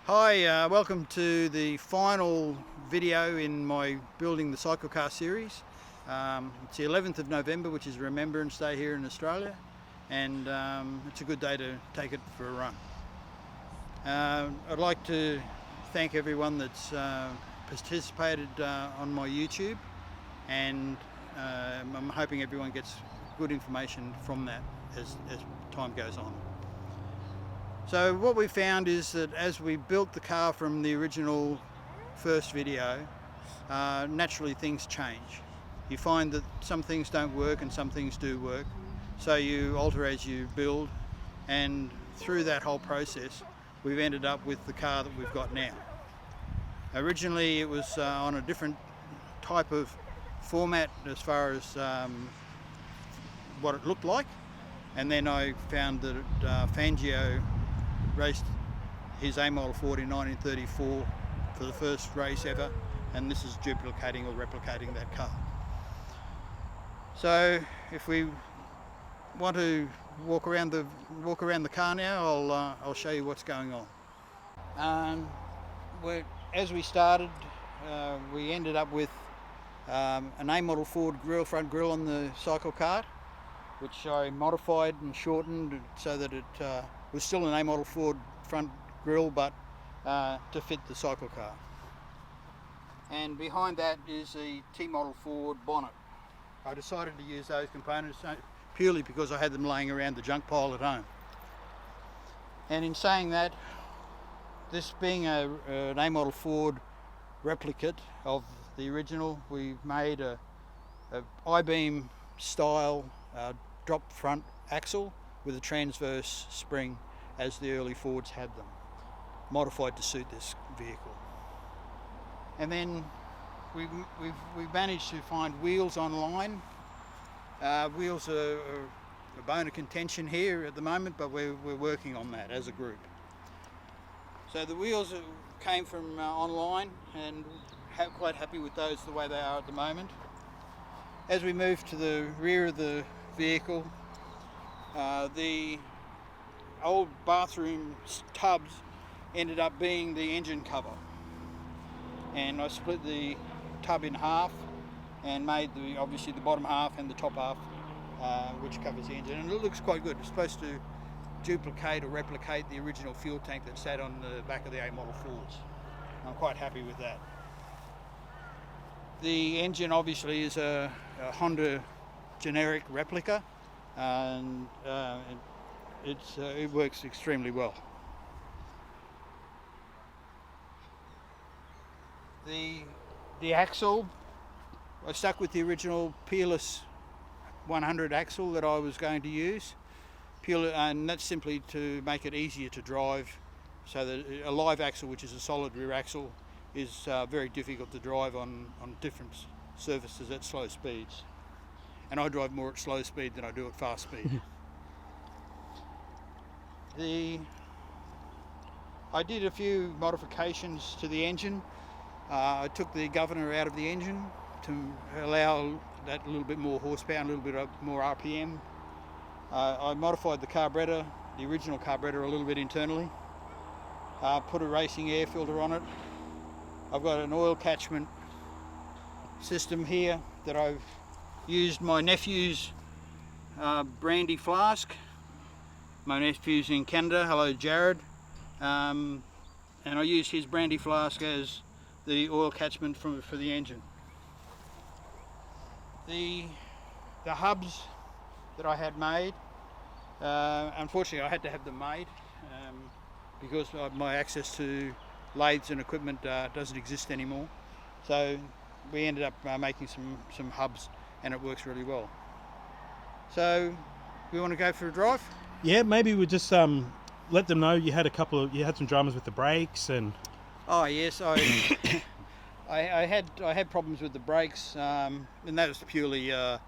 Hi, welcome to the final video in my Building the Cyclekart series. It's the 11th of November, which is Remembrance Day here in Australia, and it's a good day to take it for a run. I'd like to thank everyone that's participated on my YouTube, and I'm hoping everyone gets good information from that as time goes on. So what we found is that as we built the car from the original first video, naturally things change. You find that some things don't work and some things do work, so you alter as you build, and through that whole process we've ended up with the car that we've got now. Originally it was on a different type of format as far as what it looked like, and then I found that Fangio raced his A Model Ford in 1934 for the first race ever, and this is duplicating or replicating that car. So if we want to walk around the car now, I'll show you what's going on. As we started, we ended up with an A Model Ford front grille on the Cyclekart, which I modified and shortened so that it was still an A Model Ford front grille, but to fit the Cyclekart. And behind that is a T Model Ford bonnet. I decided to use those components purely because I had them laying around the junk pile at home. And in saying that, this being an A Model Ford replicate of the original, we made a I-beam style drop front axle with a transverse spring as the early Fords had them, modified to suit this vehicle. And then we've managed to find wheels online. Wheels are a bone of contention here at the moment, but we're working on that as a group. So the wheels came from online, and quite happy with those the way they are at the moment. As we move to the rear of the vehicle, the old bathroom tubs ended up being the engine cover, and I split the tub in half and made obviously the bottom half and the top half which covers the engine, and it looks quite good. It's supposed to duplicate or replicate the original fuel tank that sat on the back of the A Model Fords. I'm quite happy with that. The engine obviously is a Honda generic Replica, and it works extremely well. The axle, I stuck with the original Peerless 100 axle that I was going to use, and that's simply to make it easier to drive, so that a live axle, which is a solid rear axle, is very difficult to drive on different surfaces at slow speeds. And I drive more at slow speed than I do at fast speed. I did a few modifications to the engine. I took the governor out of the engine to allow that a little bit more horsepower and a little bit more RPM. I modified the carburetor, the original carburetor, a little bit internally. Put a racing air filter on it. I've got an oil catchment system here that I've used my nephew's brandy flask. My nephew's in Canada, hello Jared, and I used his brandy flask as the oil catchment for the engine. The hubs that I had made, unfortunately I had to have them made because my access to lathes and equipment doesn't exist anymore. So we ended up making some hubs, and it works really well. So we want to go for a drive? Yeah, maybe we'll just let them know you had some dramas with the brakes and. Oh yes, I had problems with the brakes, and that was purely a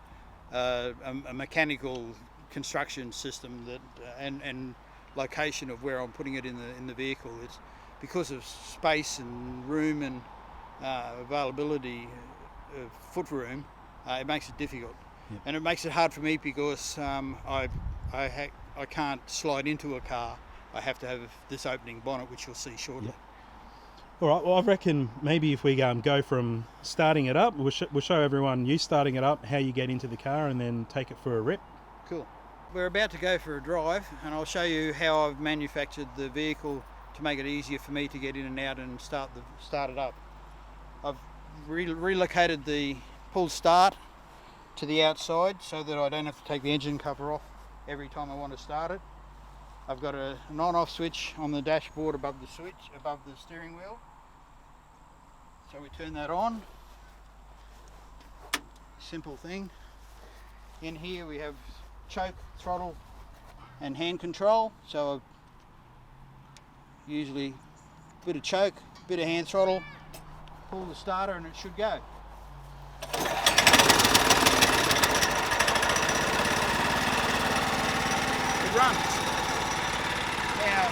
mechanical construction system that and location of where I'm putting it in the vehicle. It's because of space and room and availability of foot room. It makes it difficult. Yep. And it makes it hard for me because I can't slide into a car. I have to have this opening bonnet, which you'll see shortly. Yep. All right, well, I reckon maybe if we go from starting it up, we'll show everyone you starting it up, how you get into the car, and then take it for a rip. Cool. We're about to go for a drive, and I'll show you how I've manufactured the vehicle to make it easier for me to get in and out and start it up. I've relocated the pull start to the outside so that I don't have to take the engine cover off every time I want to start it. I've got an on-off switch on the dashboard above the steering wheel. So we turn that on. Simple thing. In here we have choke, throttle and hand control. So usually a bit of choke, bit of hand throttle, pull the starter and it should go. It runs. Now,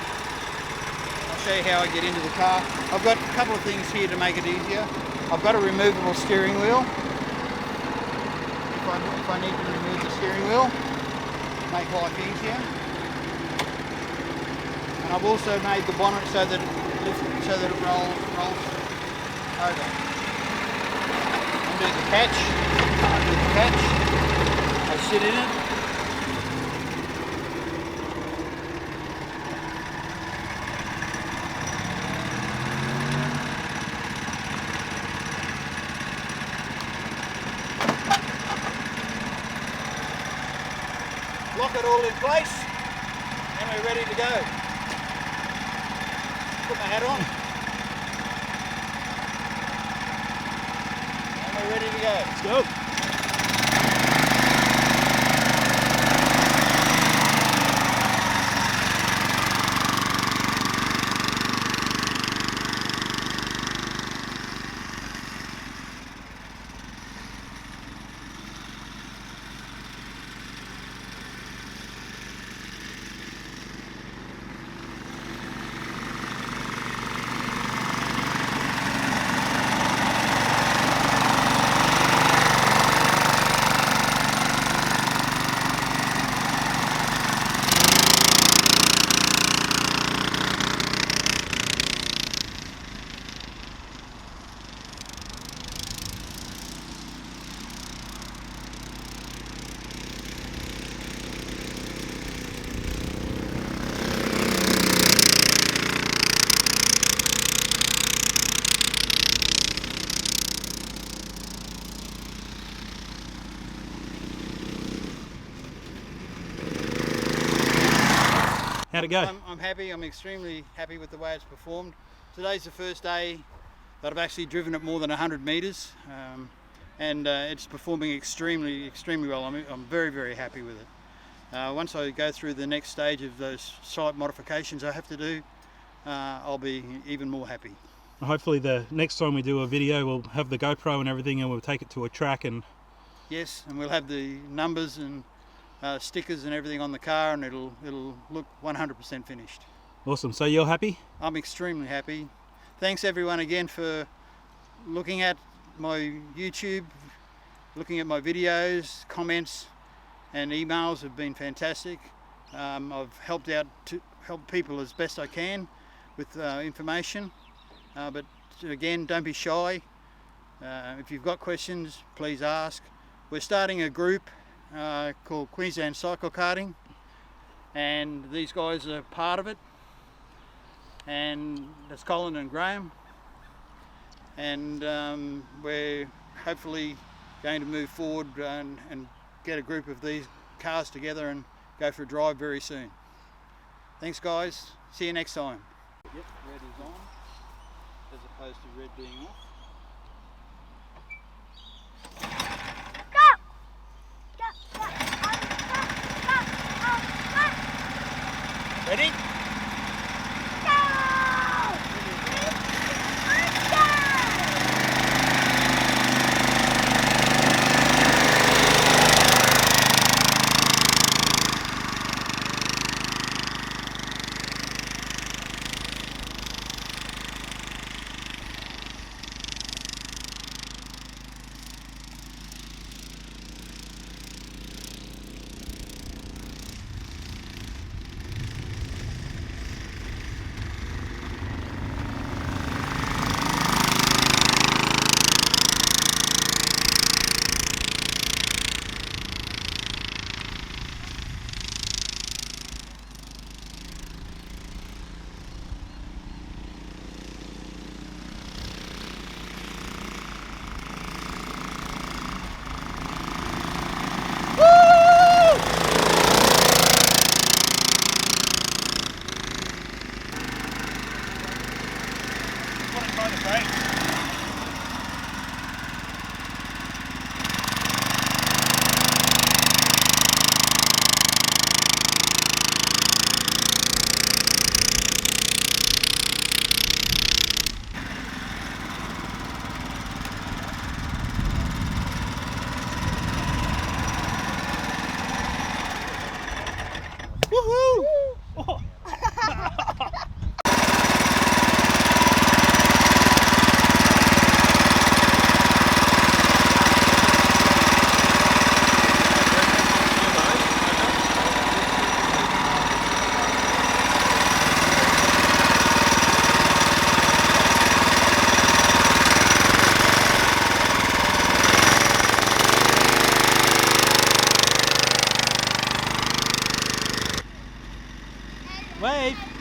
I'll show you how I get into the car. I've got a couple of things here to make it easier. I've got a removable steering wheel. If I need to remove the steering wheel, make life easier. And I've also made the bonnet so that it rolls over. Undo the catch. I sit in it. Lock it all in place, and we're ready to go. Put my hat on, and we're ready to go. Let's go. How'd it go? I'm happy. I'm extremely happy with the way it's performed. Today's the first day that I've actually driven it more than 100 metres, and it's performing extremely well. I'm very, very happy with it. Once I go through the next stage of those slight modifications I have to do, I'll be even more happy. Hopefully the next time we do a video we'll have the GoPro and everything, and we'll take it to a track. And yes, and we'll have the numbers and stickers and everything on the car, and it'll look 100% finished. Awesome. So you're happy? I'm extremely happy. Thanks everyone again for looking at my YouTube, looking at my videos. Comments and emails have been fantastic. I've helped help people as best I can with information, but again, don't be shy. If you've got questions, please ask. We're starting a group called Queensland Cyclekarting, and these guys are part of it, and that's Colin and Graham, and we're hopefully going to move forward and get a group of these cars together and go for a drive very soon. Thanks guys, see you next time. Yep, red is on as opposed to red being off. Ready? apply the brakes. Woohoo! Oh. Wave!